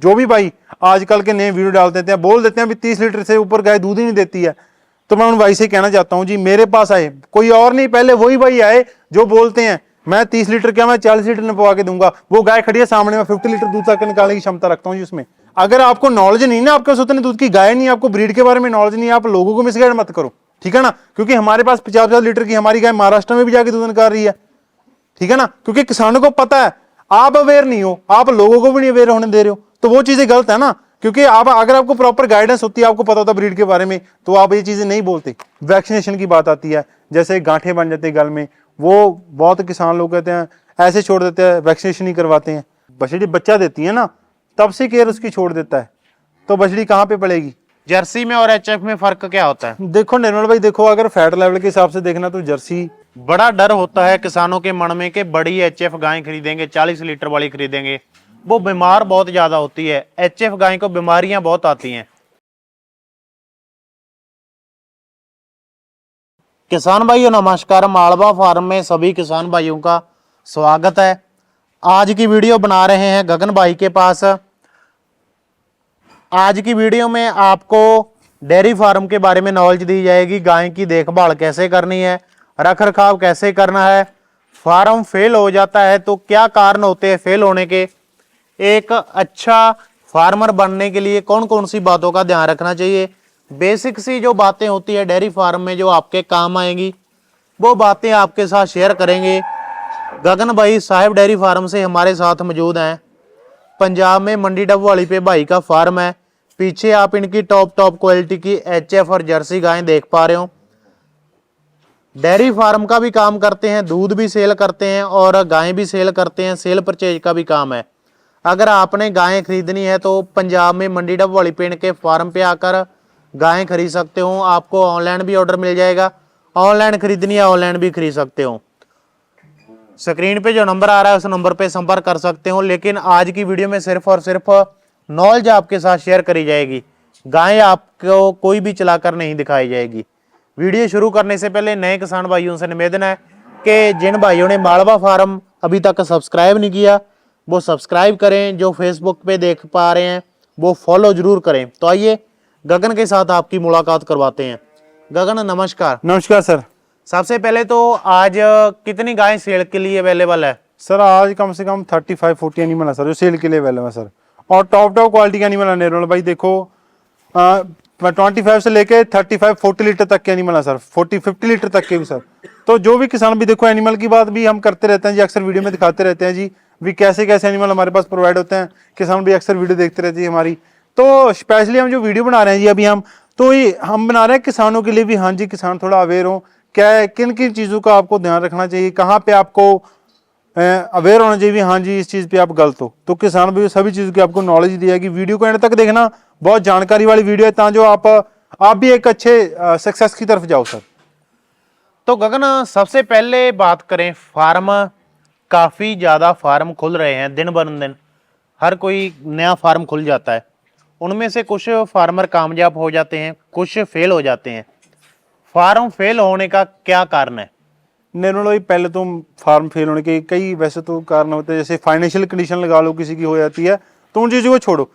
जो भी भाई आजकल के नए वीडियो डाल देते हैं, बोल देते हैं भी 30 लीटर से ऊपर गाय दूध ही नहीं देती है, तो मैं उन भाई से कहना चाहता हूं जी मेरे पास आए, कोई और नहीं, पहले वही भाई आए जो बोलते हैं मैं 30 लीटर क्या मैं 40 लीटर निपवा के दूंगा। वो गाय खड़ी है सामने में 50 लीटर दूध तक निकालने की क्षमता रखता हूं जी उसमें। अगर आपको नॉलेज नहीं ना, आपके पास उतने दूध की गाय नहीं, आपको ब्रीड के बारे में नॉलेज नहीं, आप लोगों को मिसगाइड मत करो, ठीक है ना। क्योंकि हमारे पास 50-50 लीटर की हमारी गाय महाराष्ट्र में भी जाके दूध निकाल रही है, ठीक है ना। क्योंकि किसानों को पता है, आप अवेयर नहीं हो, आप लोगों को भी नहीं अवेयर होने दे रहे हो, तो वो चीजें गलत है ना। क्योंकि आप अगर आपको प्रॉपर गाइडेंस होती है, आपको पता होता ब्रीड के बारे में, तो आप ये चीजें नहीं बोलते। वैक्सीनेशन की बात आती है, जैसे गांठें बन जाते हैं गल में, वो बहुत किसान लोग कहते हैं ऐसे छोड़ देते हैं, वैक्सीनेशन नहीं करवाते हैं। बछड़ी बच्चा देती है ना, तब से केयर उसकी छोड़ देता है, तो बछड़ी कहाँ पे पड़ेगी। जर्सी में और एचएफ में फर्क क्या होता है? देखो निर्मल भाई, देखो अगर फैट लेवल के हिसाब से देखना तो जर्सी। बड़ा डर होता है किसानों के मन में कि बड़ी एचएफ गाय खरीदेंगे, 40 लीटर वाली खरीदेंगे, वो बीमार बहुत ज्यादा होती है। एचएफ गाय को बीमारियां बहुत आती हैं। किसान भाइयों नमस्कार, मालवा फार्म में सभी किसान भाइयों का स्वागत है। आज की वीडियो बना रहे हैं गगन भाई के पास। आज की वीडियो में आपको डेयरी फार्म के बारे में नॉलेज दी जाएगी। गाय की देखभाल कैसे करनी है, रख रखाव कैसे करना है, फार्म फेल हो जाता है तो क्या कारण होते हैं फेल होने के, एक अच्छा फार्मर बनने के लिए कौन कौन सी बातों का ध्यान रखना चाहिए, बेसिक सी जो बातें होती है डेयरी फार्म में जो आपके काम आएंगी, वो बातें आपके साथ शेयर करेंगे। गगन भाई साहिब डेयरी फार्म से हमारे साथ मौजूद हैं। पंजाब में मंडी डबवाली पे भाई का फार्म है। पीछे आप इनकी टॉप क्वालिटी की एचएफ और जर्सी गायें देख पा रहे हो। डेयरी फार्म का भी काम करते हैं, दूध भी सेल करते हैं और गायें भी सेल करते हैं, सेल परचेज का भी काम है। अगर आपने गायें खरीदनी है तो पंजाब में मंडी डबवाली पे इनके फार्म पे आकर गायें खरीद सकते हो। आपको ऑनलाइन भी ऑर्डर मिल जाएगा, ऑनलाइन खरीदनी है ऑनलाइन भी खरीद सकते हो। स्क्रीन पे जो नंबर आ रहा है उस नंबर पे संपर्क कर सकते हो। लेकिन आज की वीडियो में सिर्फ और सिर्फ नॉलेज आपके साथ शेयर करी जाएगी, गायें आपको कोई भी चलाकर नहीं दिखाई जाएगी। वीडियो शुरू करने से पहले नए किसान भाइयों से निवेदन है कि जिन भाइयों ने मालवा फार्म अभी तक सब्सक्राइब नहीं किया वो सब्सक्राइब करें, जो फेसबुक पे देख पा रहे हैं वो फॉलो जरूर करें। तो आइए गगन के साथ आपकी मुलाकात करवाते हैं। गगन नमस्कार। नमस्कार सर। सबसे पहले तो आज कितनी गायें सेल के लिए अवेलेबल है? सर आज कम से कम 35-40 एनिमल है सर जो सेल के लिए अवेलेबल है सर, और टॉप क्वालिटी के एनिमल है निर्मल भाई। देखो 25 से लेके 35-40 लीटर तक के एनिमल है सर, 40-50 लीटर तक के भी सर। तो जो भी किसान भी, देखो एनिमल की बात भी हम करते रहते हैं जी, अक्सर वीडियो में दिखाते रहते हैं जी भी कैसे कैसे एनिमल हमारे पास प्रोवाइड होते हैं। किसान भी अक्सर वीडियो देखते रहते हैं हमारी। तो स्पेशली हम जो वीडियो बना रहे हैं जी अभी तो ये हम बना रहे हैं किसानों के लिए भी। हाँ जी, किसान थोड़ा अवेयर हो, क्या किन किन चीज़ों का आपको ध्यान रखना चाहिए, कहाँ पे आपको अवेयर होना चाहिए। हाँ जी, इस चीज़ पे आप गलत हो, तो किसान भी सभी चीज़ों की आपको नॉलेज दी जाएगी। वीडियो को एंड तक देखना, बहुत जानकारी वाली वीडियो है, ताकि जो आप भी एक अच्छे सक्सेस की तरफ जाओ सर। तो गगन सबसे पहले बात करें, फार्म काफ़ी ज़्यादा फार्म खुल रहे हैं दिन ब दिन, हर कोई नया फार्म खुल जाता है। उनमें से कुछ फार्मर कामयाब हो जाते हैं, कुछ फेल हो जाते हैं। फार्म फेल होने का क्या कारण है? निर्मल भाई पहले तो फार्म फेल होने के कई वैसे तो कारण होते हैं, जैसे फाइनेंशियल कंडीशन लगा लो किसी की हो जाती है, तो उन चीज़ों को छोड़ो।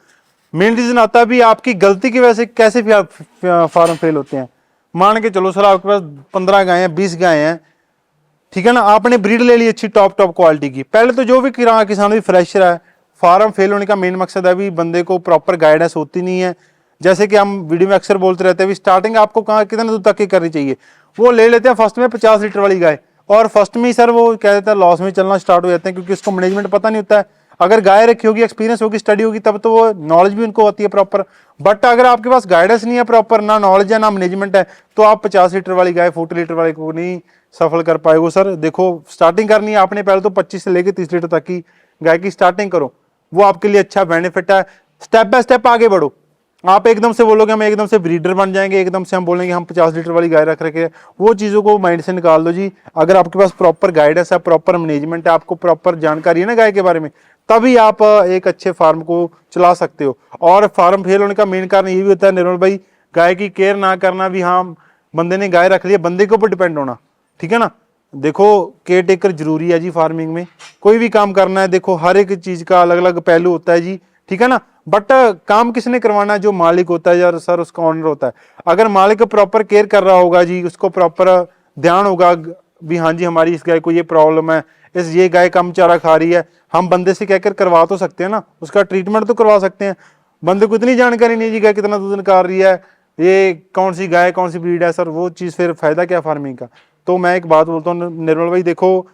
मेन रीजन आता है भी आपकी गलती की वजह से कैसे फार्म फेल होते हैं। मान के चलो सर आपके पास 15 गाय हैं, 20 गाय हैं, ठीक है ना, आपने ब्रीड ले ली अच्छी टॉप क्वालिटी की। पहले तो जो भी किसान भी फ्रेशर है, फार्म फेल होने का मेन मकसद है भी बंदे को प्रॉपर गाइडेंस होती नहीं है। जैसे कि हम वीडियो में अक्सर बोलते रहते हैं भी स्टार्टिंग आपको कहाँ कितने दूर तक की करनी चाहिए। वो ले लेते हैं फर्स्ट में 50 लीटर वाली गाय, और फर्स्ट में ही सर वो कह देता है लॉस में चलना स्टार्ट हो जाते हैं, क्योंकि उसको मैनेजमेंट पता नहीं होता है। अगर गाय रखी होगी, एक्सपीरियंस होगी, स्टडी होगी, तब तो वो नॉलेज भी उनको होती है प्रॉपर। बट अगर आपके पास गाइडेंस नहीं है प्रॉपर, ना नॉलेज है ना मैनेजमेंट है, तो आप 50 लीटर वाली गाय 40 लीटर वाली को नहीं सफल कर पाएगो सर। देखो स्टार्टिंग करनी है आपने, पहले तो 25 से लेकर 30 लीटर तक की गाय की स्टार्टिंग करो, वो आपके लिए अच्छा बेनिफिट है। स्टेप बाय स्टेप आगे बढ़ो। आप एकदम से बोलोगे हम एकदम से ब्रीडर बन जाएंगे, एकदम से हम बोलेंगे हम 50 लीटर वाली गाय रख रखे, वो चीज़ों को माइंड से निकाल दो जी। अगर आपके पास प्रॉपर गाइडेंस है, प्रॉपर मैनेजमेंट है, आपको प्रॉपर जानकारी है ना गाय के बारे में, तभी आप एक अच्छे फार्म को चला सकते हो। और फार्म फेल होने का मेन कारण ये भी होता है निर्मल भाई, गाय की केयर ना करना भी। हाँ, बंदे ने गाय रख लिया, बंदे के ऊपर डिपेंड होना, ठीक है ना। देखो केयर टेकर जरूरी है जी फार्मिंग में, कोई भी काम करना है। देखो हर एक चीज़ का अलग अलग पहलू होता है जी, ठीक है ना। बट काम किसने करवाना है, जो मालिक होता है या सर उसका ऑनर होता है। अगर मालिक प्रॉपर केयर कर रहा होगा जी, उसको प्रॉपर ध्यान होगा भी हाँ जी हमारी इस गाय को ये प्रॉब्लम है, ये गाय कम चारा खा रही है, हम बंदे से कहकर करवा तो सकते हैं ना, उसका ट्रीटमेंट तो करवा सकते हैं। बंदे को इतनी जानकारी नहीं जी गाय कितना दूध निकाल रही है, ये कौन सी गाय कौन सी ब्रीड है, सर वो चीज़ फिर फायदा क्या फार्मिंग का। तो मैं एक बात बोलता हूँ निर्मल भाई, देखो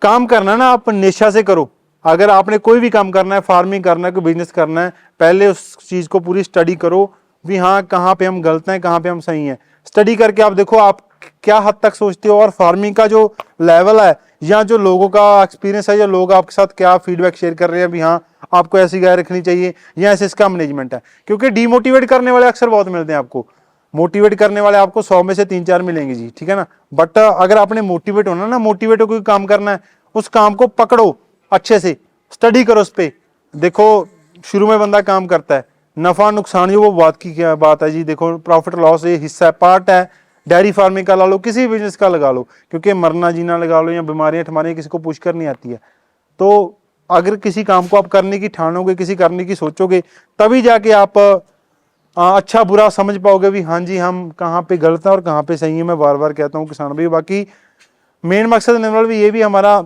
काम करना ना आप निष्ठा से करो। अगर आपने कोई भी काम करना है, फार्मिंग करना है, कोई बिजनेस करना है, पहले उस चीज़ को पूरी स्टडी करो भी हाँ कहाँ पे हम गलत हैं कहाँ पे हम सही हैं। स्टडी करके आप देखो आप क्या हद तक सोचते हो, और फार्मिंग का जो लेवल है या जो लोगों का एक्सपीरियंस है, या लोग आपके साथ क्या फीडबैक शेयर कर रहे हैं भी हाँ आपको ऐसी गाय रखनी चाहिए या ऐसे इसका मैनेजमेंट है। क्योंकि डीमोटिवेट करने वाले अक्सर बहुत मिलते हैं आपको, मोटिवेट करने वाले आपको 100 में से 3-4 मिलेंगे जी, ठीक है ना। बट अगर आपने मोटिवेट होना ना, मोटिवेट हो कोई काम करना है, उस काम को पकड़ो अच्छे से, स्टडी करो उस पर। देखो शुरू में बंदा काम करता है, नफा नुकसान जो वो बात की क्या बात है जी, देखो प्रॉफिट लॉस ये हिस्सा है, पार्ट है। डेयरी फार्मिंग का ला लो, किसी बिजनेस का लगा लो, क्योंकि मरना जीना लगा लो या बीमारियां ठमारियां किसी को पुश कर नहीं आती है। तो अगर किसी काम को आप करने की ठानोगे, किसी करने की सोचोगे, तभी जाके आप अच्छा बुरा समझ पाओगे भी हाँ जी हम कहाँ पे गलत है और कहाँ पे सही है। मैं बार बार कहता हूँ किसान भाई, बाकी मेन मकसद निर्मल भी ये भी हमारा,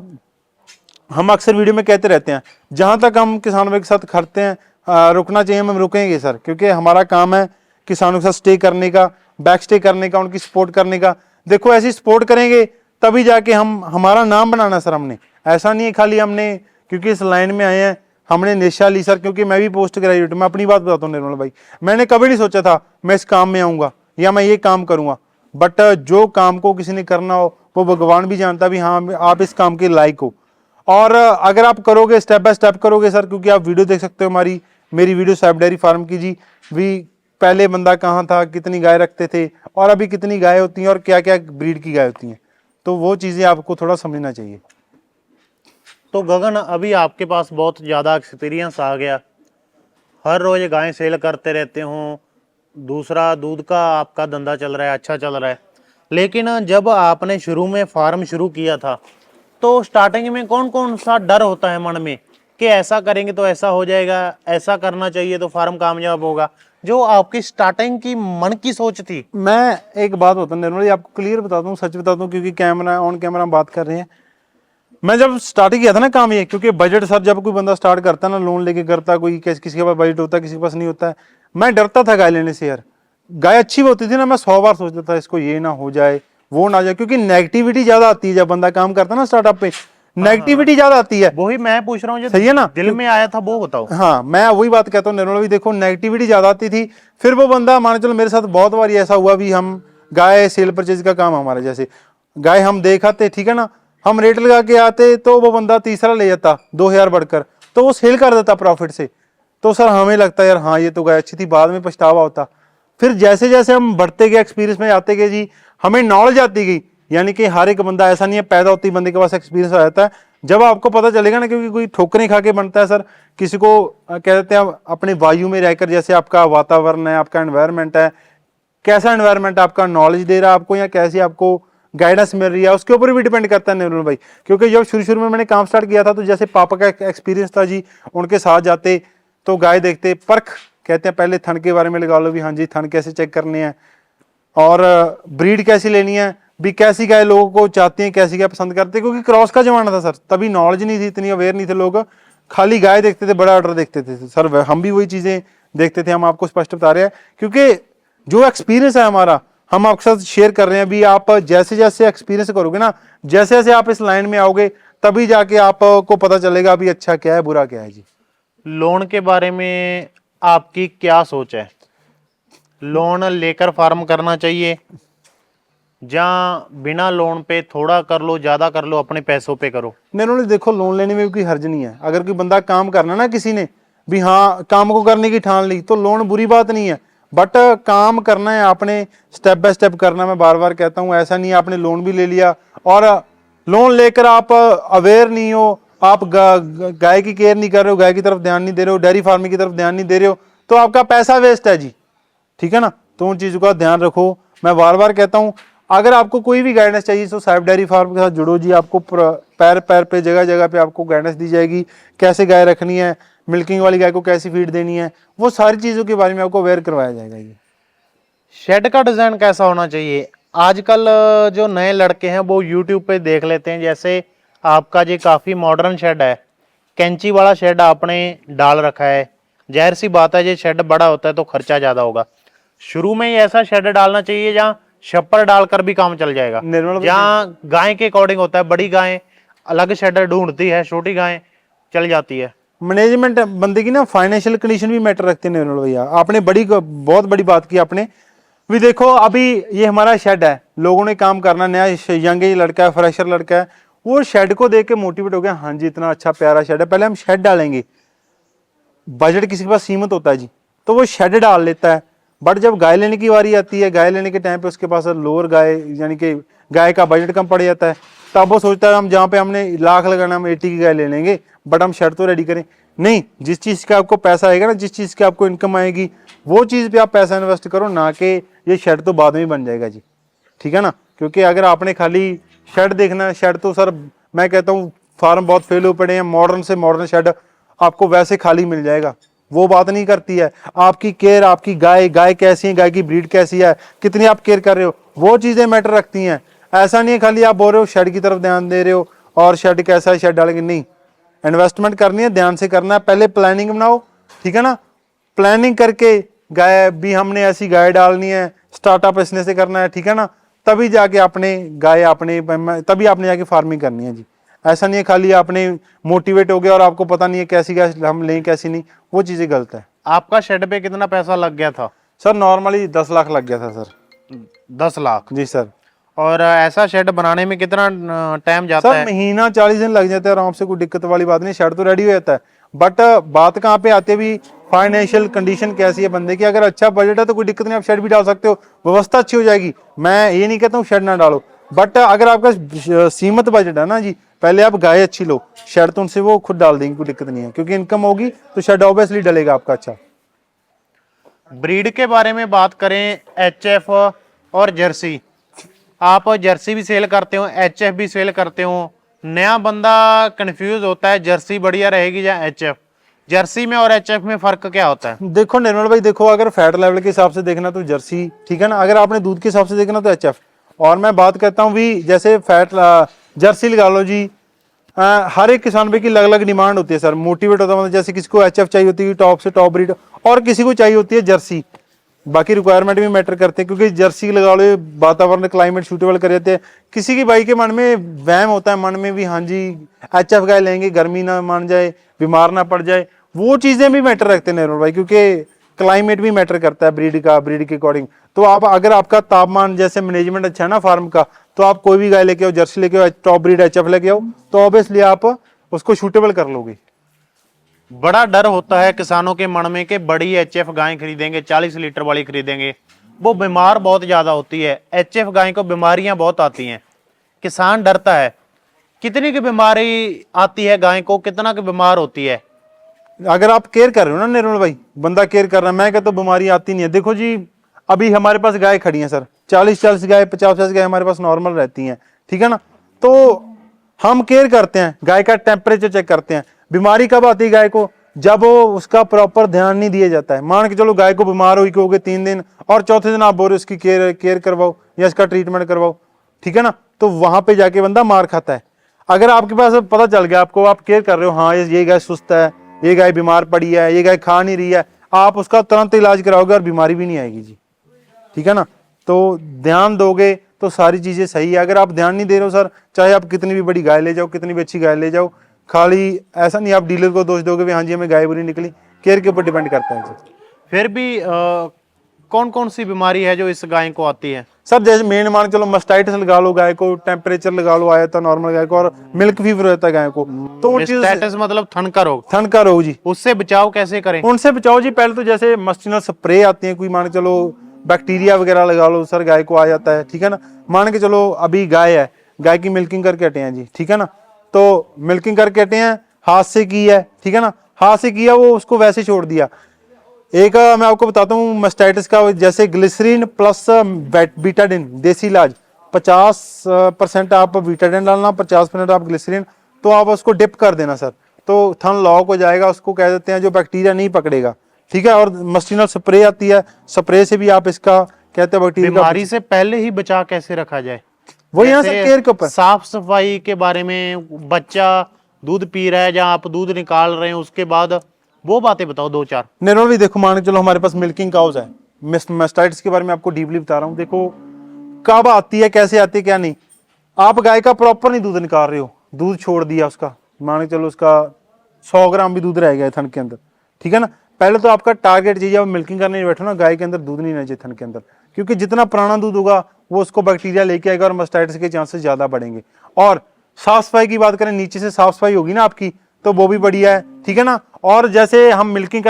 हम अक्सर वीडियो में कहते रहते हैं जहाँ तक हम किसान भाई के साथ खड़ते हैं रुकना चाहिए, हम रुकेंगे सर, क्योंकि हमारा काम है किसानों के साथ स्टे करने का, बैक स्टे करने का, उनकी सपोर्ट करने का। देखो ऐसी सपोर्ट करेंगे तभी जाके हम, हमारा नाम बनाना सर हमने, ऐसा नहीं है खाली हमने क्योंकि इस लाइन में आए हैं हमने निशा ली सर। क्योंकि मैं भी पोस्ट ग्रेजुएट, मैं अपनी बात बताता हूँ निर्मल भाई, मैंने कभी नहीं सोचा था मैं इस काम में आऊँगा या मैं ये काम करूँगा। बट जो काम को किसी ने करना हो वो भगवान भी जानता भी हाँ आप इस काम के लायक हो। और अगर आप करोगे, स्टेप बाय स्टेप करोगे सर, क्योंकि आप वीडियो देख सकते हो हमारी, मेरी वीडियो सैफ डेयरी फार्म की जी, भी पहले बंदा कहाँ था, कितनी गाय रखते थे और अभी कितनी गाय होती हैं और क्या क्या ब्रीड की गाय होती हैं, तो वो चीज़ें आपको थोड़ा समझना चाहिए। तो गगन अभी आपके पास बहुत ज़्यादा एक्सपीरियंस आ गया, हर रोज गायें सेल करते रहते हो, दूसरा दूध का आपका धंधा चल रहा है, अच्छा चल रहा है। लेकिन जब आपने शुरू में फार्म शुरू किया था तो स्टार्टिंग में कौन कौन सा डर होता है मन में कि ऐसा करेंगे तो ऐसा हो जाएगा, ऐसा करना चाहिए तो फार्म कामयाब होगा, जो आपकी स्टार्टिंग की मन की सोच थी? मैं एक बात बताता हूँ निर्मल जी, आपको क्लियर बताता हूँ, सच बताता हूँ, क्योंकि कैमरा ऑन कैमरा हम बात कर रहे हैं। मैं जब स्टार्ट किया था ना काम ये, क्योंकि बजट सर जब कोई बंदा स्टार्ट करता है ना, लोन लेके करता, कोई किसी के पास बजट होता है किसी के पास नहीं होता है, मैं डरता था गाय लेने से यार। गाय अच्छी होती थी ना, मैं 100 बार सोचता था इसको ये ना हो जाए वो ना जाए, क्योंकि नेगेटिविटी ज्यादा आती है जब बंदा काम करता है ना स्टार्टअप पे, नेगेटिविटी ज्यादा आती है। वही मैं पूछ रहा हूँ, जो सही है ना, दिल में आया था वो बताओ। हाँ मैं वही बात कहता हूँ निर्मल भी, देखो नेगेटिविटी ज्यादा आती थी। फिर वो बंदा मान चलो, मेरे साथ बहुत बार ऐसा हुआ भी, हम गाय सेल परचेज का काम हमारा, जैसे गाय हम देखाते ठीक है ना, हम रेट लगा के आते तो वो बंदा तीसरा ले जाता 2000 बढ़कर, तो वो सेल कर देता प्रॉफिट से। तो सर हमें लगता है यार हाँ ये तो गाय अच्छी थी, बाद में पछतावा होता। फिर जैसे जैसे हम बढ़ते गए, एक्सपीरियंस में आते गए जी, हमें नॉलेज आती गई। यानी कि हर एक बंदा ऐसा नहीं है पैदा होती बंदे के पास एक्सपीरियंस आ जाता है, जब आपको पता चलेगा ना, क्योंकि कोई ठोकरें खा के बनता है सर। किसी को कह देते हैं अपने वायु में रहकर, जैसे आपका वातावरण है, आपका एनवायरनमेंट है, कैसा एनवायरनमेंट आपका नॉलेज दे रहा है आपको या कैसी आपको गाइडेंस मिल रही है, उसके ऊपर भी डिपेंड करता है निर्मल भाई। क्योंकि जब शुरू में मैंने काम स्टार्ट किया था, तो जैसे पापा का एक्सपीरियंस था जी, उनके साथ जाते तो गाय देखते, परख कहते हैं पहले थन के बारे में लगा लो भी हाँ जी थन कैसे चेक करने हैं, और ब्रीड कैसी लेनी है भी, कैसी गाय लोगों को चाहते हैं, कैसी गाय पसंद करते हैं। क्योंकि क्रॉस का जमाना था सर, तभी नॉलेज नहीं थी, इतनी अवेयर नहीं थे लोग, खाली गाय देखते थे, बड़ा ऑर्डर देखते थे सर। हम भी वही चीज़ें देखते थे, हम आपको स्पष्ट बता रहे हैं, क्योंकि जो एक्सपीरियंस है हमारा हम आपके साथ शेयर कर रहे हैं। अभी आप जैसे जैसे एक्सपीरियंस करोगे ना, जैसे जैसे आप इस लाइन में आओगे, तभी जाके आपको पता चलेगा अभी अच्छा क्या है बुरा क्या है जी। लोन के बारे में आपकी क्या सोच है? लोन लेकर फार्म करना चाहिए या बिना लोन पे थोड़ा कर लो, ज्यादा कर लो, अपने पैसों पे करो? नहीं देखो लोन लेने में भी कोई हर्ज नहीं है। अगर कोई बंदा काम करना ना, किसी ने भी हाँ काम को करने की ठान ली, तो लोन बुरी बात नहीं है। बट काम करना है आपने, स्टेप बाय स्टेप करना। मैं बार बार कहता हूँ, ऐसा नहीं है आपने लोन भी ले लिया और लोन लेकर आप अवेयर नहीं हो, आप गाय की केयर नहीं कर रहे हो, गाय की तरफ ध्यान नहीं दे रहे हो, डेयरी फार्मिंग की तरफ ध्यान नहीं दे रहे हो, तो आपका पैसा वेस्ट है जी, ठीक है ना। तो उन चीज़ों का ध्यान रखो। मैं बार बार कहता हूँ, अगर आपको कोई भी गाइडेंस चाहिए तो सैफ डेयरी फार्म के साथ जुड़ो जी। आपको पैर पैर पे, जगह जगह पे आपको गाइडेंस दी जाएगी, कैसे गाय रखनी है, मिल्किंग वाली गाय को कैसी फीड देनी है, वो सारी चीज़ों के बारे में आपको अवेयर करवाया जाएगा जी। शेड का डिजाइन कैसा होना चाहिए? आजकल जो नए लड़के हैं वो यूट्यूब पे देख लेते हैं, जैसे आपका जी काफी मॉडर्न शेड है, कैंची वाला शेड आपने डाल रखा है। जाहिर सी बात है, ये शेड बड़ा होता है तो खर्चा ज्यादा होगा। शुरू में ही ऐसा शेड डालना चाहिए जहाँ छप्पर डालकर भी काम चल जाएगा, निर्मल जहाँ गाय के अकॉर्डिंग होता है। बड़ी गाय अलग शेड ढूंढती है, छोटी गाय चल जाती है। मैनेजमेंट बंदे की ना फाइनेंशियल कंडीशन भी मैटर रखते हैं निर्मल भैया। आपने बहुत बड़ी बात की आपने भी। देखो अभी ये हमारा शेड है, लोगों ने काम करना, नया यंग एज लड़का है, फ्रेशर लड़का है, वो शेड को देख के मोटिवेट हो गया, हाँ जी इतना अच्छा प्यारा शेड है, पहले हम शेड डालेंगे। बजट किसी के पास सीमित होता है जी, तो वो शेड डाल लेता है। बट जब गाय लेने की बारी आती है, गाय लेने के टाइम पे उसके पास लोअर गाय यानी कि गाय का बजट कम पड़ जाता है, तब वो सोचता है हम जहाँ पे हमने लाख लगाना हम 80 की गाय ले लेंगे, बट हम शेड तो रेडी करें। नहीं, जिस चीज़ का आपको पैसा आएगा ना, जिस चीज़ की आपको इनकम आएगी, वो चीज़ पे आप पैसा इन्वेस्ट करो, ना कि ये शेड तो बाद में ही बन जाएगा जी, ठीक है ना। क्योंकि अगर आपने खाली शेड देखना है, शेड तो सर मैं कहता हूँ फार्म बहुत फेल हो पड़े हैं, मॉडर्न से मॉडर्न शेड आपको वैसे खाली मिल जाएगा, वो बात नहीं करती है। आपकी केयर, आपकी गाय कैसी है, गाय की ब्रीड कैसी है, कितनी आप केयर कर रहे हो, वो चीज़ें मैटर रखती हैं। ऐसा नहीं है खाली आप बोल रहे हो शेड की तरफ ध्यान दे रहे हो और शेड कैसा है शेड डालेंगे, नहीं। इन्वेस्टमेंट करनी है, ध्यान से करना है, पहले प्लानिंग बनाओ, ठीक है ना। प्लानिंग करके गाय भी हमने ऐसी गाय डालनी है, स्टार्टअप इसने से करना है, ठीक है ना, तभी जाके आपने गाय तभी आपने जाके फार्मिंग करनी है जी। ऐसा नहीं है खाली आपने मोटिवेट हो गया और आपको पता नहीं है कैसी गाय हम लें कैसी नहीं, वो चीज़ें गलत है। आपका शेड पे कितना पैसा लग गया था? सर नॉर्मली 10 लाख लग गया था सर। 10 लाख? जी सर। और ऐसा शेड बनाने में कितना टाइम जाता सर है? महीना 40 दिन लग जाता है आराम से, कोई दिक्कत वाली बात नहीं, शेड तो रेडी हो जाता है। बट बात कहाँ पे आती है भी, फाइनेंशियल कंडीशन कैसी है बंदे की। अगर अच्छा बजट है तो कोई दिक्कत नहीं, आप शेड भी डाल सकते हो, व्यवस्था अच्छी हो जाएगी। मैं ये नहीं कहता हूँ शेड ना डालो, बट अगर आपका सीमित बजट है ना जी, पहले आप गाय अच्छी लो, शेड तो उनसे वो खुद डाल देंगे, कोई दिक्कत नहीं है, क्योंकि इनकम होगी तो शेड ऑब्वियसली डलेगा आपका अच्छा। ब्रीड के बारे में बात करें, एचएफ और जर्सी, आप जर्सी भी सेल करते हो, एचएफ भी सेल करते हो। नया बंदा कंफ्यूज होता है जर्सी बढ़िया रहेगी या एचएफ, जर्सी में और एचएफ में फर्क क्या होता है? देखो निर्मल भाई, देखो अगर फैट लेवल के हिसाब से देखना तो जर्सी, ठीक है ना। अगर आपने दूध के हिसाब से देखना तो एचएफ। और मैं बात करता हूँ भी जैसे फैट जर्सी लगा लो जी, हर एक किसान भाई की अलग अलग डिमांड होती है सर, मोटिवेट होता है, मतलब जैसे किसी को एचएफ चाहिए होती है टॉप से टॉप ब्रीड, और किसी को चाहिए होती है जर्सी। बाकी रिक्वायरमेंट भी मैटर करते हैं, क्योंकि जर्सी लगा लो वातावरण क्लाइमेट सूटेबल कर देते हैं। किसी की भाई के मन में वहम होता है, मन में भी हाँ जी एचएफ गाय लेंगे, गर्मी ना मान जाए, बीमार ना पड़ जाए, वो चीज़ें भी मैटर रखते हैं निर्मल भाई, क्योंकि क्लाइमेट भी मैटर करता है ब्रीड के अकॉर्डिंग। तो आप अगर आपका तापमान जैसे मैनेजमेंट अच्छा है ना फार्म का, तो आप कोई भी गाय लेके आओ, जर्सी लेके आओ, टॉप ब्रीड एचएफ लेके आओ, तो ऑब्वियसली आप उसको सूटेबल कर लोगे। बड़ा डर होता है किसानों के मन में कि बड़ी एचएफ गाय खरीदेंगे, 40 लीटर वाली खरीदेंगे, वो बीमार बहुत ज्यादा होती है। एचएफ गाय को बीमारियां बहुत आती हैं, किसान डरता है। कितनी की बीमारी आती है गाय को, कितना की बीमार होती है? अगर आप केयर कर रहे हो ना निर्मल भाई, बंदा केयर कर रहा है, मैं कहता हूँ बीमारी आती नहीं है। देखो जी अभी हमारे पास गाय खड़ी है सर, 40 गाय 50 गाय हमारे पास नॉर्मल रहती हैं, ठीक है ना। तो हम केयर करते हैं, गाय का टेम्परेचर चेक करते हैं। बीमारी कब आती है गाय को, जब वो उसका प्रॉपर ध्यान नहीं दिया जाता है। मान के चलो गाय को बीमार हुई हो गए 3 दिन, और चौथे दिन आप बोल रहे हो उसकी केयर करवाओ या इसका ट्रीटमेंट करवाओ, ठीक है ना, तो वहां पे जाके बंदा मार खाता है। अगर आपके पास पता चल गया आपको, आप केयर कर रहे हो, हाँ ये गाय सुस्त है, ये गाय बीमार पड़ी है, ये गाय खा नहीं रही है, आप उसका तुरंत इलाज कराओगे और बीमारी भी नहीं आएगी जी, ठीक है ना। तो ध्यान दोगे तो सारी चीजें सही है। अगर आप ध्यान नहीं दे रहे हो सर, चाहे आप कितनी भी बड़ी गाय ले जाओ, कितनी भी अच्छी गाय ले जाओ, खाली ऐसा नहीं आप डीलर को दोष दोगे हाँ जी हमें गाय बुरी निकली, केयर के ऊपर डिपेंड करता है सर। फिर भी कौन कौन सी बीमारी है जो इस गाय को आती है? सर जैसे मेन मान चलो मस्टाइटिस लगा लो गाय को, टेम्परेचर लगा लो आया था नॉर्मल गाय को, और मिल्क फीवर रहता है गाय को, तो उन चीजों स्टेटस मतलब थन का रोग, ठंड का रोग जी, उससे बचाव कैसे करें? उनसे बचाओ जी। पहले तो जैसे मस्टिनल स्प्रे आती है, कोई मान के चलो बैक्टीरिया वगैरह लगा लो सर, गाय को आ जाता है, ठीक है ना। मान के चलो अभी गाय है, गाय की मिल्किंग करके हटे हैं जी, ठीक है ना, तो मिल्किंग करके हटे हैं, हाथ से की है, ठीक है ना, हाथ से किया वो उसको वैसे छोड़ दिया। एक मैं आपको बताता हूँ मस्टाइटिस का, जैसे ग्लिसरीन प्लस बीटाडिन देसी इलाज, 50% आप बीटाडिन डालना, 50% आप ग्लिसरीन, तो आप उसको डिप कर देना सर, तो थन लॉक हो जाएगा, उसको कह देते हैं, जो बैक्टीरिया नहीं पकड़ेगा, ठीक है। और मस्टिनल स्प्रे आती है, स्प्रे से भी आप इसका कहते हैं बैक्टीरिया बीमारी से पहले ही बचा कैसे रखा जाए, वो यहाँ से जैसे केयर के ऊपर। साफ सफाई के बारे में, बच्चा दूध पी रहा है जहां आप दूध निकाल रहे हैं उसके बाद, वो बातें बताओ दो चार। निर्मल भाई देखो, मान के चलो हमारे पास मिल्किंग काउज है, मेस्टाइटिस के बारे में आपको डीपली बता रहा हूँ। देखो कब आती है, कैसे आती है, क्या नहीं। आप गाय का प्रॉपर नहीं दूध निकाल रहे हो, दूध छोड़ दिया उसका, मान के चलो उसका 100 ग्राम भी दूध रह गया थन के अंदर, ठीक है ना। पहले तो आपका टारगेट चाहिए, आप मिल्किंग करने बैठो ना, गाय के अंदर दूध नहीं रहना चाहिए थन के अंदर, क्योंकि जितना पुराना दूध होगा वो उसको बैक्टीरिया लेके आएगा और मास्टाइटिस के चांसेस ज्यादा बढ़ेंगे। और साफ सफाई की बात करें, नीचे से साफ सफाई होगी ना आपकी, तो वो भी बढ़िया है, ठीक है ना। और जैसे हम मिल्किंग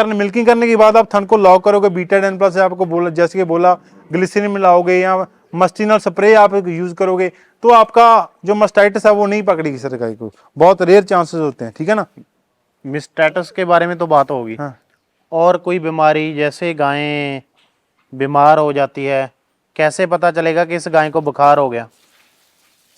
करने के बाद आप थन को लॉक करोगे, बीटाडाइन प्लस आपको बोला, जैसे कि बोला, ग्लिसरीन मिलाओगे या मस्टिनल स्प्रे आप यूज करोगे, तो आपका जो मास्टाइटिस है वो नहीं पकड़ेगी सर गाय को, बहुत रेयर चांसेस होते हैं, ठीक है ना। मिस्टेटस के बारे में तो बात होगी, हाँ। और कोई बीमारी जैसे गायें बीमार हो जाती है, कैसे पता चलेगा कि इस गाय को बुखार हो गया?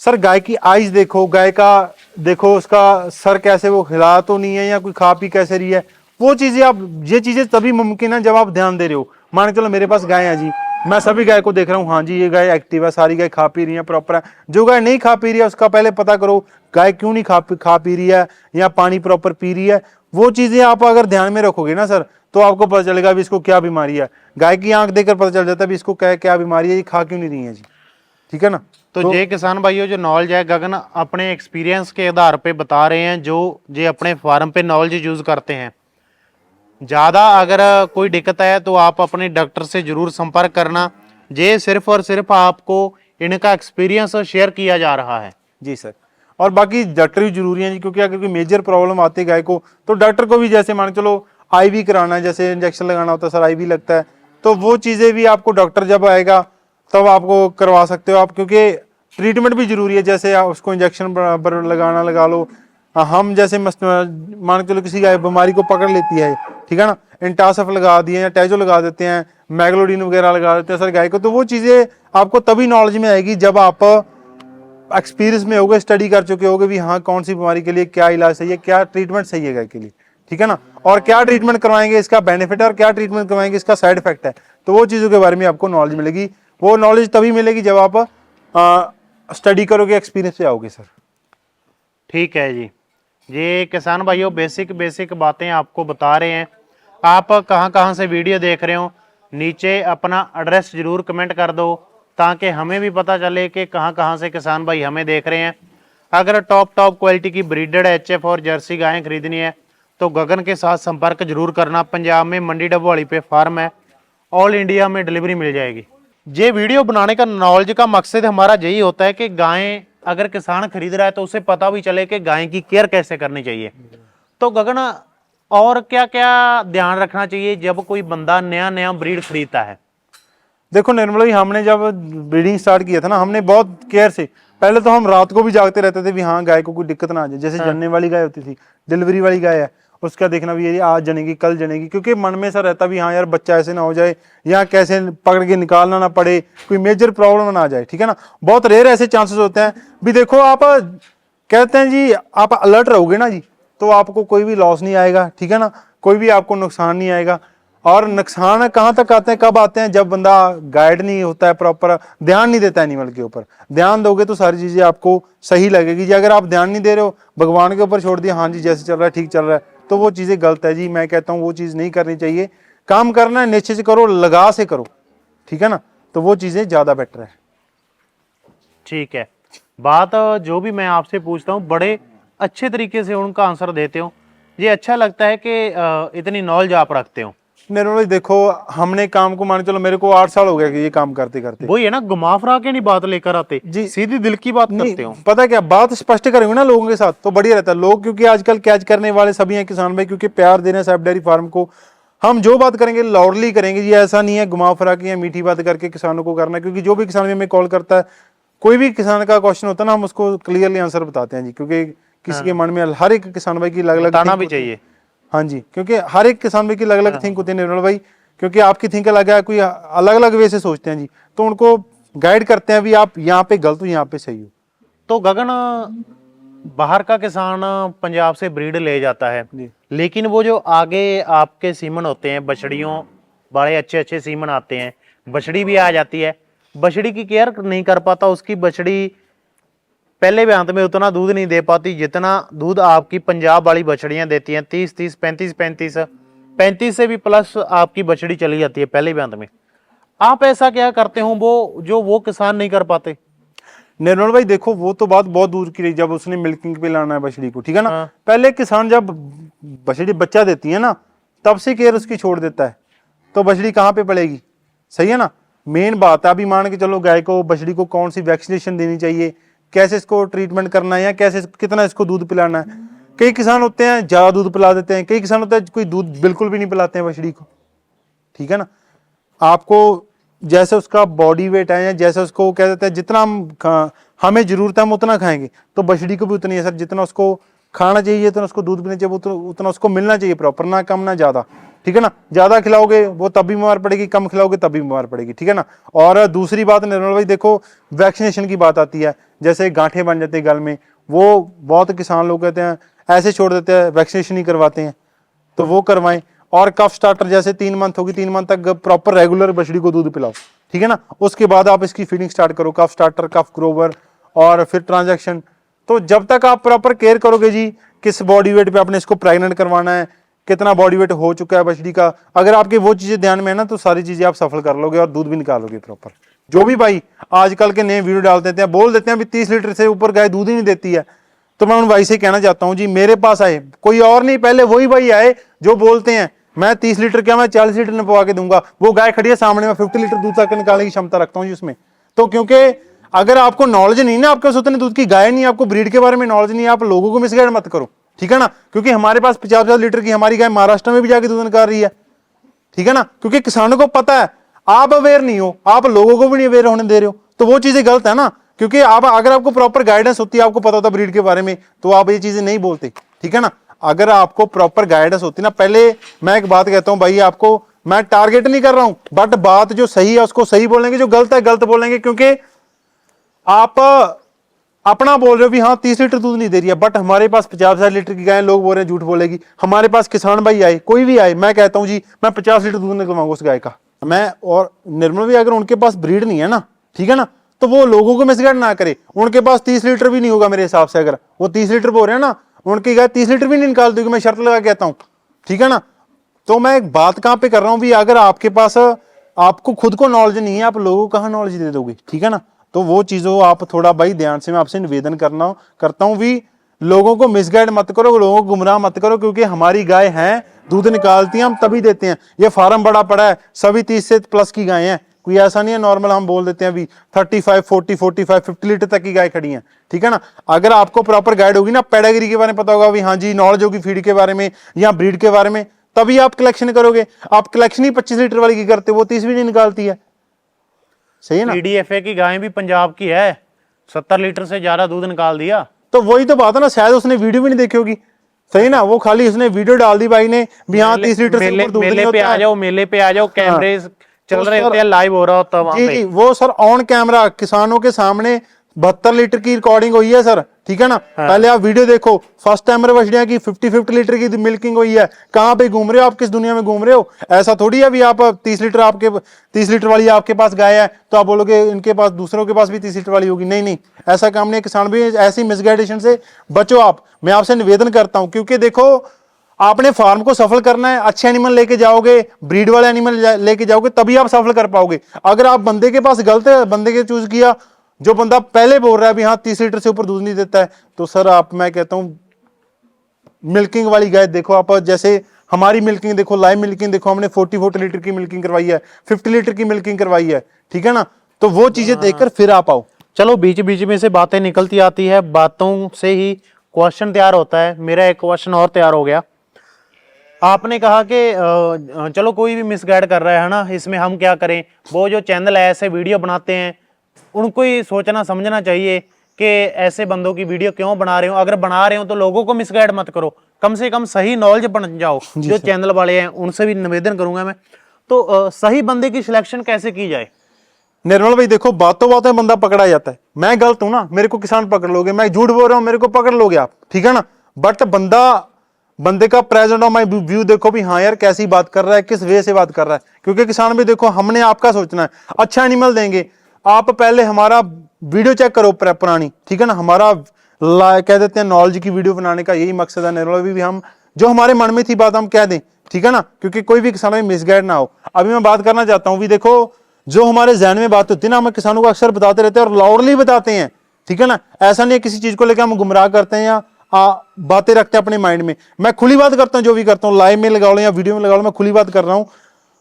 सर गाय की आइज देखो, गाय का देखो उसका सर कैसे, वो हिला तो नहीं है या कोई खा पी कैसे रही है, वो चीजें आप, ये चीजें तभी मुमकिन है जब आप ध्यान दे रहे हो। मान के चलो मेरे पास गाय है जी, मैं सभी गाय को देख रहा हूँ, हाँ जी ये गाय एक्टिव है, सारी गाय खा पी रही है, प्रॉपर है। जो गाय नहीं खा पी रही है उसका पहले पता करो, गाय क्यों नहीं खा पी रही है, या पानी प्रॉपर पी रही है। वो चीजें आप अगर ध्यान में रखोगे ना सर, तो आपको पता चलेगा भी इसको क्या बीमारी है। गाय की आंख देखकर पता चल जाता है भी इसको क्या क्या बीमारी है, ये खा क्यों नहीं रही है जी, ठीक है ना। तो ये किसान भाइयों जो नॉलेज है गगन अपने एक्सपीरियंस के आधार पे बता रहे हैं, जो ये अपने फार्म पे नॉलेज यूज करते हैं। ज़्यादा अगर कोई दिक्कत है तो आप अपने डॉक्टर से जरूर संपर्क करना। ये सिर्फ और सिर्फ आपको इनका एक्सपीरियंस शेयर किया जा रहा है। जी सर, और बाकी डॉक्टर भी जरूरी है जी, क्योंकि अगर कोई मेजर प्रॉब्लम आती है गाय को, तो डॉक्टर को भी जैसे मान चलो आईवी कराना है, जैसे इंजेक्शन लगाना होता है सर, आईवी लगता है, तो वो चीज़ें भी आपको डॉक्टर जब आएगा तब आपको करवा सकते हो आप, क्योंकि ट्रीटमेंट भी जरूरी है। जैसे आप उसको इंजेक्शन बराबर लगाना लगा लो, हम जैसे मान के चलो किसी गाय बीमारी को पकड़ लेती है, ठीक है ना, इंटासफ लगा दिए या टैजो लगा देते हैं, मैग्लोडीन वगैरह लगा देते हैं सर गाय को, तो वो चीज़ें आपको तभी नॉलेज में आएगी जब आप एक्सपीरियंस में होगे, स्टडी कर चुके होगे भी हाँ कौन सी बीमारी के लिए क्या इलाज सही है, क्या ट्रीटमेंट सही है गाय के लिए, ठीक है ना। और क्या ट्रीटमेंट करवाएंगे इसका बेनिफिट है, और क्या ट्रीटमेंट करवाएंगे इसका साइड इफेक्ट है, तो वो चीज़ों के बारे में आपको नॉलेज मिलेगी। वो नॉलेज तभी मिलेगी जब आप स्टडी करोगे, एक्सपीरियंस पे आओगे सर। ठीक है जी, ये किसान भाइयों बेसिक बातें आपको बता रहे हैं। आप कहाँ से वीडियो देख रहे हो, नीचे अपना एड्रेस जरूर कमेंट कर दो, ताकि हमें भी पता चले कि कहाँ से किसान भाई हमें देख रहे हैं। अगर टॉप क्वालिटी की ब्रीडेड एचएफ और जर्सी गायें खरीदनी है तो गगन के साथ संपर्क जरूर करना। पंजाब में मंडी डबवाली पे फार्म है, ऑल इंडिया में डिलीवरी मिल जाएगी। ये वीडियो बनाने का नॉलेज का मकसद हमारा यही होता है कि गायें अगर किसान खरीद रहा है तो उसे पता भी चले कि गाय की केयर कैसे करनी चाहिए। तो गगन और क्या क्या ध्यान रखना चाहिए जब कोई बंदा नया ब्रीड खरीदता है? देखो निर्मल भाई, हमने जब ब्रीडिंग स्टार्ट किया था ना, हमने बहुत केयर से, पहले तो हम रात को भी जागते रहते थे भी हाँ गाय को कोई दिक्कत ना आ जाए। जैसे जनने वाली गाय होती थी, डिलीवरी वाली गाय है, उसका देखना भी ये आज जनेगी कल जनेगी, क्योंकि मन में सा रहता भी हाँ यार बच्चा ऐसे ना हो जाए, या कैसे पकड़ के निकालना ना पड़े, कोई मेजर प्रॉब्लम ना आ जाए, ठीक है ना। बहुत रेयर ऐसे चांसेस होते हैं भी। देखो आप कहते हैं जी आप अलर्ट रहोगे ना जी, तो आपको कोई भी लॉस नहीं आएगा, ठीक है ना, कोई भी आपको नुकसान नहीं आएगा। और नुकसान कहाँ तक आते हैं, कब आते हैं, जब बंदा गाइड नहीं होता है, प्रॉपर ध्यान नहीं देता एनिमल के ऊपर। ध्यान दोगे तो सारी चीजें आपको सही लगेगी जी। अगर आप ध्यान नहीं दे रहे हो, भगवान के ऊपर छोड़ दिया, हाँ जी जैसे चल रहा है ठीक चल रहा है, तो वो चीजें गलत है जी। मैं कहता हूँ वो चीज नहीं करनी चाहिए। काम करना है निश्चय से करो, लगा से करो, ठीक है ना, तो वो चीजें ज्यादा बेटर है। ठीक है, बात जो भी मैं आपसे पूछता हूँ बड़े अच्छे तरीके से उनका आंसर देते हो। ये अच्छा लगता है कि इतनी नॉलेज आप रखते हो। निर्मल भाई देखो, हमने काम को मान चलो मेरे को 8 साल हो गया कि ये काम करते करते। वही है ना, घुमा फिरा के नहीं बात लेकर आते जी, सीधी दिल की बात करते हो। पता क्या, बात स्पष्ट करेंगे ना लोगों के साथ तो बढ़िया रहता है। लोग क्योंकि आजकल कैच करने वाले सभी हैं किसान भाई, क्योंकि प्यार दे रहे हैं साहब डेयरी फार्म को। हम जो बात करेंगे लाउडली करेंगे जी, ऐसा नहीं है घुमा फिरा के या मीठी बात करके किसानों को करना। क्योंकि जो भी किसान भी हमें कॉल करता है, कोई भी किसान का क्वेश्चन होता है ना, हम उसको क्लियरली आंसर बताते हैं जी, क्योंकि किसी के मन में हर एक किसान भाई की अलग अलग बताना भी चाहिए। हाँ जी, क्योंकि हर एक किसान भाई की अलग अलग थिंक होती है निर्मल भाई, क्योंकि आपकी थिंक अलग है, कोई अलग अलग वे से सोचते हैं जी, तो उनको गाइड करते हैं भी आप यहाँ पे गलत हो यहाँ पे सही हो। तो गगन बाहर का किसान पंजाब से ब्रीड ले जाता है, जी। लेकिन वो जो आगे आपके सीमन होते हैं, बछड़ियों बड़े अच्छे अच्छे सीमन आते हैं, बछड़ी भी आ जाती है, बछड़ी की केयर नहीं कर पाता, उसकी बछड़ी पहले ब्यांत में उतना दूध नहीं दे पाती जितना दूध आपकी पंजाब वाली बछड़ियां देती हैं। 30-30, 35-35, 35 से भी प्लस आपकी बछड़ी चली जाती है पहले ब्यांत में। आप ऐसा क्या करते हो वो किसान नहीं कर पाते? निर्मल भाई देखो, वो तो बात बहुत दूर की रही, जब उसने मिल्किंग पे लाना है बछड़ी को, ठीक है ना। हाँ। पहले किसान जब बछड़ी बच्चा देती है ना, तब से केयर उसकी छोड़ देता है, तो बछड़ी कहाँ पे पड़ेगी? सही है ना। मेन बात है, अभी मान के चलो गाय को, बछड़ी को कौन सी वैक्सीनेशन देनी चाहिए, कैसे इसको ट्रीटमेंट करना है, या कैसे कितना इसको दूध पिलाना है। कई किसान होते हैं ज्यादा दूध पिला देते हैं, कई किसान होते हैं कोई दूध बिल्कुल भी नहीं पिलाते हैं बछड़ी को, ठीक है ना। आपको जैसे उसका बॉडी वेट है, या जैसे उसको कह देते हैं जितना हमें जरूरत है हम उतना खाएंगे, तो बछड़ी को भी उतनी है सर, जितना उसको खाना चाहिए, जितना उसको दूध पीना चाहिए, उतना उसको मिलना चाहिए प्रॉपर, ना कम ना ज्यादा, ठीक है ना। ज्यादा खिलाओगे वो तब भी बीमार पड़ेगी, कम खिलाओगे तब भी बीमार पड़ेगी, ठीक है ना। और दूसरी बात निर्मल भाई देखो, वैक्सीनेशन की बात आती है, जैसे गांठें बन जाती है गल में, वो बहुत किसान लोग कहते हैं ऐसे छोड़ देते हैं, वैक्सीनेशन नहीं करवाते हैं, तो वो करवाएं। और कफ स्टार्टर जैसे 3 मंथ होगी, 3 मंथ तक प्रॉपर रेगुलर बछड़ी को दूध पिलाओ, ठीक है ना। उसके बाद आप इसकी फीडिंग स्टार्ट करो, कफ स्टार्टर, कफ ग्रोवर और फिर ट्रांजैक्शन। तो जब तक आप प्रॉपर केयर करोगे जी, किस बॉडी वेट पे आपने इसको प्रेग्नेंट करवाना है, कितना बॉडी वेट हो चुका है बछड़ी का, अगर आपके वो चीजें ध्यान में है ना, तो सारी चीजें आप सफल कर लोगे और दूध भी निकालोगे प्रॉपर। जो भी भाई आजकल के नए वीडियो डाल देते हैं, बोल देते हैं भी 30 लीटर से ऊपर गाय दूध ही नहीं देती है, तो मैं उन भाई से कहना चाहता हूं जी, मेरे पास आए, कोई और नहीं, पहले वही भाई आए जो बोलते हैं मैं 30 लीटर क्या, मैं 40 लीटर निपवा के दूंगा। वो गाय खड़ी है सामने में, 50 लीटर दूध तक निकालने की क्षमता रखता हूँ जी उसमें। तो क्योंकि अगर आपको नॉलेज नहीं ना, आपके पास उतने दूध की गाय नहीं, आपको ब्रीड के बारे में नॉलेज नहीं है, आप लोगों को मिसगाइड मत करो, ठीक है ना। क्योंकि हमारे पास 50 लीटर की हमारी गाय महाराष्ट्र में भी जाके दूध निकाल रही है, ठीक है ना। क्योंकि किसानों को पता है, आप अवेयर नहीं हो, आप लोगों को भी नहीं अवेयर होने दे रहे हो, तो वो चीजें गलत है ना। क्योंकि आप अगर आपको प्रॉपर गाइडेंस होती है, आपको पता होता ब्रीड के बारे में, तो आप ये चीजें नहीं बोलते, ठीक है ना। अगर आपको प्रॉपर गाइडेंस होती ना, पहले मैं एक बात कहता हूं भाई, आपको मैं टारगेट नहीं कर रहा हूं, बट बात जो सही है उसको सही बोलेंगे, जो गलत है गलत बोलेंगे। क्योंकि आप अपना बोल रहे हो भी हाँ 30 लीटर दूध नहीं दे रही है, बट हमारे पास 50 लीटर की गाय, लोग बोल रहे हैं झूठ बोलेगी। हमारे पास किसान भाई आए, कोई भी आए, मैं कहता हूं जी मैं 50 लीटर दूध निकलवाऊंगा उस गाय का मैं। और निर्मल भी अगर उनके पास ब्रीड नहीं है ना, ठीक है ना, तो वो लोगों को मिसगाइड ना करे। उनके पास 30 लीटर भी नहीं होगा मेरे हिसाब से, अगर वो 30 लीटर बोल रहे हैं ना, उनकी गाय 30 लीटर भी नहीं निकाल देगी, मैं शर्त लगा कहता हूं, ठीक है ना। तो मैं एक बात कहां पे कर रहा हूं भी, अगर आपके पास आपको खुद को नॉलेज नहीं है, आप लोगों को कहां नॉलेज दे दोगे, ठीक है ना। तो वो चीजों आप थोड़ा भाई ध्यान से, मैं आपसे निवेदन करता हूं भी, लोगों को मिसगाइड मत करो, लोगों को गुमराह मत करो। क्योंकि हमारी गाय है, दूध निकालती हैं, हम तभी देते हैं। ये फार्म बड़ा पड़ा है, सभी 30 से प्लस की गाय हैं, कोई ऐसा नहीं है नॉर्मल हम बोल देते हैं अभी 35, 40, 45, 50 लीटर तक की गाय खड़ी है, ठीक है ना। अगर आपको प्रॉपर गाइड होगी ना, पेडागिरी के बारे में पता होगा भी, हाँ जी नॉलेज होगी फीड के बारे में या ब्रीड के बारे में, तभी आप कलेक्शन करोगे। आप कलेक्शन ही 25 लीटर वाली की करते, वो 30 भी नहीं निकालती है, सही है ना। पीडीएफए की गाय भी पंजाब की है, 70 लीटर से ज्यादा दूध निकाल दिया। तो वही तो बात है ना, शायद उसने वीडियो भी नहीं देखी होगी, सही ना। वो खाली उसने वीडियो डाल दी भाई ने भी हाँ 30 लीटर से ऊपर दूध नहीं होता है। मेले पे आ जाओ, कैमरे चल रहे होते हैं, लाइव हो रहा होता है वहां पे। जी, वो सर ऑन कैमरा किसानों के सामने 72 लीटर की रिकॉर्डिंग हुई है सर, ठीक है ना। पहले आप वीडियो देखो, फर्स्ट टाइमर बछड़ियां की 50 लीटर की मिल्किंग हुई है। कहां पे घूम रहे हो आप, किस दुनिया में घूम रहे हो। ऐसा थोड़ी है भी आप 30 लीटर आपके 30 लीटर वाली आपके पास गाय है तो आप बोलोगे इनके पास, दूसरों के पास भी 30 लीटर वाली होगी। नहीं नहीं, ऐसा काम नहीं। किसान भी ऐसी मिसगाइडेशन से बचो आप, मैं आपसे निवेदन करता हूं। क्योंकि देखो, आपने फार्म को सफल करना है, अच्छे एनिमल लेके जाओगे, ब्रीड वाले एनिमल लेके जाओगे, तभी आप सफल कर पाओगे। अगर आप बंदे के पास गलत बंदे के चूज किया, जो बंदा पहले बोल रहा है भी हाँ 30 लीटर से ऊपर दूध नहीं देता है, तो सर आप, मैं कहता हूं मिल्किंग वाली गाय देखो आप। जैसे हमारी मिल्किंग देखो, लाइव मिल्किंग देखो, हमने 40 लीटर की मिल्किंग करवाई है, 50 लीटर की मिल्किंग करवाई है, ठीक है ना। तो वो चीजें देखकर फिर आप आओ। चलो, बीच बीच में से बातें निकलती आती है, बातों से ही क्वेश्चन तैयार होता है। मेरा एक क्वेश्चन और तैयार हो गया। आपने कहा कि चलो कोई भी मिसगाइड कर रहा है ना, इसमें हम क्या करें। वो जो चैनल ऐसे वीडियो बनाते हैं, उनको ही सोचना समझना चाहिए कि ऐसे बंदों की वीडियो क्यों बना रहे हो। अगर बना रहे हो तो लोगों को मिसगाइड मत करो, कम से कम सही नॉलेज बन जाओ। जो चैनल वाले हैं उनसे भी निवेदन करूंगा मैं। तो सही बंदे की सिलेक्शन कैसे की जाए? निर्मल भाई देखो, बातों बातों में बंदा पकड़ा जाता है। मैं गलत हूं ना, मेरे को किसान पकड़ लोगे, मैं झूठ बोल रहा हूं मेरे को पकड़ लोगे आप, ठीक है ना। बट बंदे का प्रेजेंट ऑफ माई व्यू देखो भी, हाँ यार कैसी बात कर रहा है, किस वे से बात कर रहा है। क्योंकि किसान भी देखो, हमने आपका सोचना है, अच्छा एनिमल देंगे। आप पहले हमारा वीडियो चेक करो पुरानी, ठीक है ना। हमारा कह देते हैं नॉलेज की वीडियो बनाने का यही मकसद है निर्मल भी हम जो हमारे मन में थी बात हम कह दें, ठीक है ना, क्योंकि कोई भी किसान में मिसगाइड ना हो। अभी मैं बात करना चाहता हूं भी, देखो जो हमारे जहन में बात होती है ना, हम किसानों को अक्सर बताते रहते हैं और लाउडली बताते हैं, ठीक है ना। ऐसा नहीं है किसी चीज को लेकर हम गुमराह करते हैं या बातें रखते हैं अपने माइंड में। मैं खुली बात करता हूं, जो भी करता हूं, लाइव में लगा लो या वीडियो में लगा लो, मैं खुली बात कर रहा हूं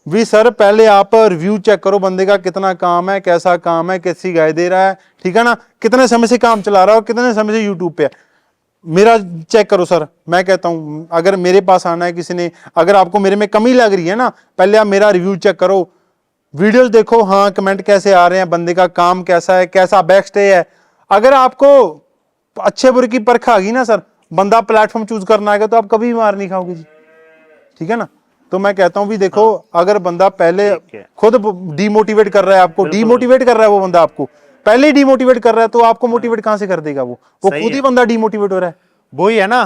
भी। सर पहले आप रिव्यू चेक करो बंदे का, कितना काम है, कैसा काम है, कैसी गाय दे रहा है, ठीक है ना, कितने समय से काम चला रहा है और कितने समय से यूट्यूब पे है, मेरा चेक करो सर। मैं कहता हूं अगर मेरे पास आना है किसी ने, अगर आपको मेरे में कमी लग रही है ना, पहले आप मेरा रिव्यू चेक करो, वीडियोस देखो, हाँ कमेंट कैसे आ रहे हैं, बंदे का काम कैसा है, कैसा बैक स्टे है। अगर आपको अच्छे बुरे की परख आ गई ना सर, बंदा प्लेटफॉर्म चूज करना आएगा तो आप कभी भी मार नहीं खाओगे जी, ठीक है ना। तो मैं कहता हूं भी देखो, अगर बंदा पहले खुद डीमोटिवेट कर रहा है आपको, डीमोटिवेट कर रहा है वो बंदा आपको पहले ही डीमोटिवेट कर रहा है, तो आपको मोटिवेट कहां से कर देगा वो खुद ही बंदा डीमोटिवेट हो रहा है। वही है ना,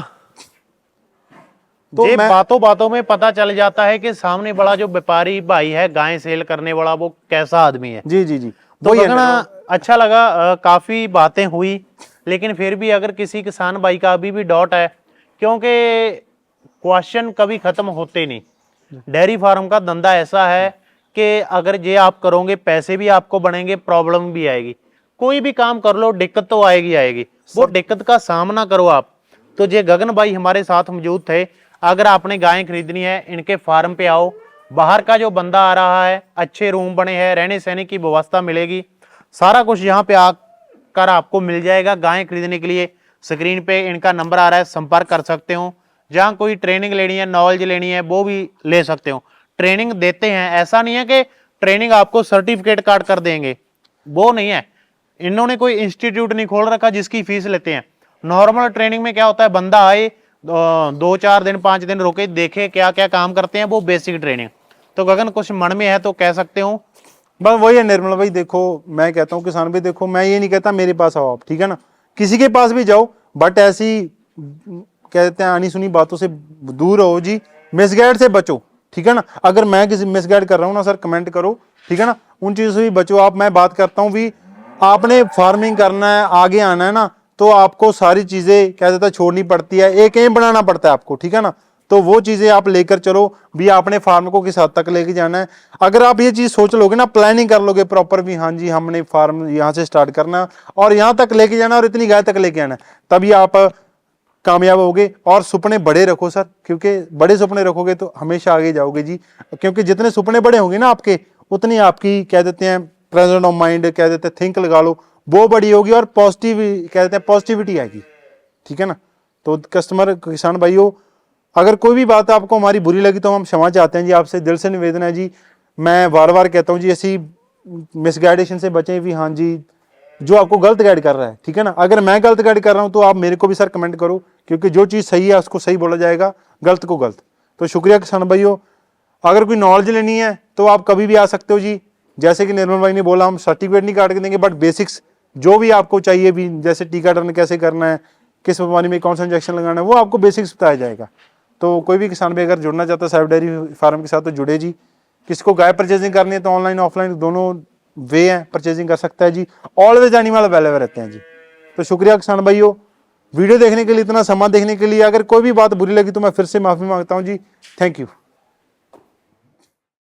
तो ये बातों बातों में पता चल जाता है कि सामने बड़ा जो व्यापारी भाई है गाय सेल करने वाला, वो कैसा आदमी है। जी जी जी, तो गगन अच्छा लगा, काफी बातें हुई, लेकिन फिर भी अगर किसी किसान भाई का अभी भी डाउट है, क्योंकि क्वेश्चन कभी खत्म होते नहीं। डेयरी फार्म का धंधा ऐसा है कि अगर ये आप करोगे पैसे भी आपको बनेंगे, प्रॉब्लम भी आएगी। कोई भी काम कर लो दिक्कत तो आएगी आएगी, वो दिक्कत का सामना करो आप। तो ये गगन भाई हमारे साथ मौजूद थे। अगर आपने गायें खरीदनी है, इनके फार्म पे आओ। बाहर का जो बंदा आ रहा है, अच्छे रूम बने हैं, रहने सहने की व्यवस्था मिलेगी, सारा कुछ यहाँ पे आकर आपको मिल जाएगा। गायें खरीदने के लिए स्क्रीन पे इनका नंबर आ रहा है, संपर्क कर सकते हो। जहाँ कोई ट्रेनिंग लेनी है, नॉलेज लेनी है, वो भी ले सकते हो। ट्रेनिंग देते हैं, ऐसा नहीं है कि ट्रेनिंग आपको सर्टिफिकेट कार्ड कर देंगे, वो नहीं है। इन्होंने कोई इंस्टीट्यूट नहीं खोल रखा जिसकी फीस लेते हैं। नॉर्मल ट्रेनिंग में क्या होता है, बंदा आए 2-4 दिन 5 दिन रुके, देखे क्या क्या काम करते हैं, वो बेसिक ट्रेनिंग। तो गगन कुछ मन में है तो कह सकते हो। बस वही है निर्मल भाई, देखो मैं कहता हूँ किसान भाई, देखो मैं ये नहीं कहता मेरे पास आओ आप, ठीक है ना, किसी के पास भी जाओ, बट ऐसी कहते हैं आनी सुनी बातों से दूर रहो जी, मिसगाइड से बचो, ठीक है ना। अगर मैं किसी मिसगाइड कर रहा हूँ ना सर, कमेंट करो, ठीक है ना, उन चीजों से भी बचो आप। मैं बात करता हूँ भी, आपने फार्मिंग करना है, आगे आना है ना, तो आपको सारी चीजें कह देता है छोड़नी पड़ती है, एक एम बनाना पड़ता है आपको, ठीक है ना। तो वो चीजें आप लेकर चलो भी, आपने फार्म को किस हद तक लेके जाना है। अगर आप ये चीज सोच लोगे ना, प्लानिंग कर लोगे प्रॉपर भी, हाँ जी हमने फार्म यहाँ से स्टार्ट करना है और यहाँ तक लेके जाना और इतनी गाय तक लेके आना है, तभी आप कामयाब होगे। और सुपने बड़े रखो सर, क्योंकि बड़े सुपने रखोगे तो हमेशा आगे जाओगे जी। क्योंकि जितने सुपने बड़े होंगे ना आपके, उतनी आपकी कह देते हैं प्रेजेंट ऑफ माइंड, कह देते हैं थिंक लगा लो, वो बड़ी होगी और पॉजिटिव कह देते हैं पॉजिटिविटी आएगी, ठीक है ना। तो कस्टमर किसान भाइयों, अगर कोई भी बात आपको हमारी बुरी लगी तो हम क्षमा चाहते हैं जी, आपसे दिल से निवेदन है जी। मैं बार बार कहता हूँ जी, ऐसी मिसगाइडेशन से बचें भी, हाँ जी जो आपको गलत गाइड कर रहा है, ठीक है ना। अगर मैं गलत गाइड कर रहा हूँ तो आप मेरे को भी सर कमेंट करो, क्योंकि जो चीज़ सही है उसको सही बोला जाएगा, गलत को गलत। तो शुक्रिया किसान भाइयों। अगर कोई नॉलेज लेनी है तो आप कभी भी आ सकते हो जी। जैसे कि निर्मल भाई ने बोला, हम सर्टिफिकेट नहीं काट के देंगे, बट बेसिक्स जो भी आपको चाहिए भी, जैसे टीकाकरण कैसे करना है, किस बीमारी में कौन सा इंजेक्शन लगाना है, वो आपको बेसिक्स बताया जाएगा। तो कोई भी किसान भी अगर जुड़ना चाहता है सैफ डेयरी फार्म के साथ तो जुड़े जी। किसको गाय परचेजिंग करनी है तो ऑनलाइन ऑफलाइन दोनों वे हैं, परचेजिंग कर सकता है जी। ऑलवेज एनिमल अवेलेबल रहते हैं जी। तो शुक्रिया किसान भाइयों, वीडियो देखने के लिए, इतना समय देखने के लिए। अगर कोई भी बात बुरी लगी तो मैं फिर से माफी मांगता हूँ जी। Thank you.